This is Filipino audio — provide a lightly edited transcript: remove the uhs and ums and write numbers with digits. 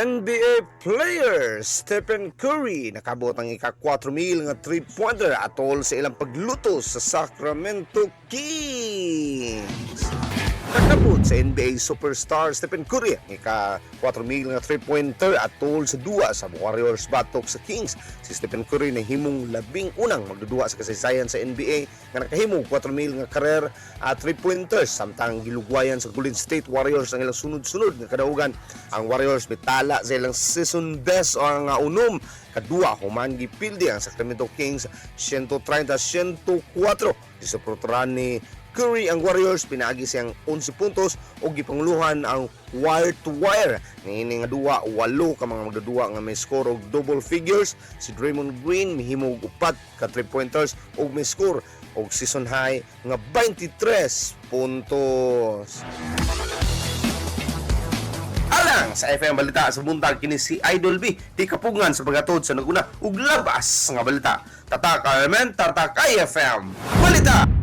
NBA player Stephen Curry nakabot ang ika-4,000 nga 3-pointer atol sa ilang pagluto sa Sacramento Kings. Nakabot sa NBA superstar Stephen Curry ang ika-4,000 nga 3-pointer atol sa duwa sa Warriors batok sa Kings. Si Stephen Curry na himong labing unang magdudua sa kasaysayan sa NBA nga nakahimong 4,000 nga career 3-pointers samtang gilugwayan sa Golden State Warriors ang ilang sunod-sunod nga kadaugan. Ang Warriors bitala sa ilang season best o ang unom kadua human gipildi ang Sacramento Kings 130-104. Isuprotoran ni Curry ang Warriors, pinaagi siyang 11 puntos o gipangluhan ang wire-to-wire. Niini nga duwa, 8 ka mga magdudua nga may score og double figures. Si Draymond Green mihimog 4 ka 3-pointers o may score og season high nga 23 puntos. Alang sa FM Balita sa buntag kini si Idol B, di kapugngan sa pagatod sa naguna ug labas nga balita. Tatak Element, Tatak IFM Balita.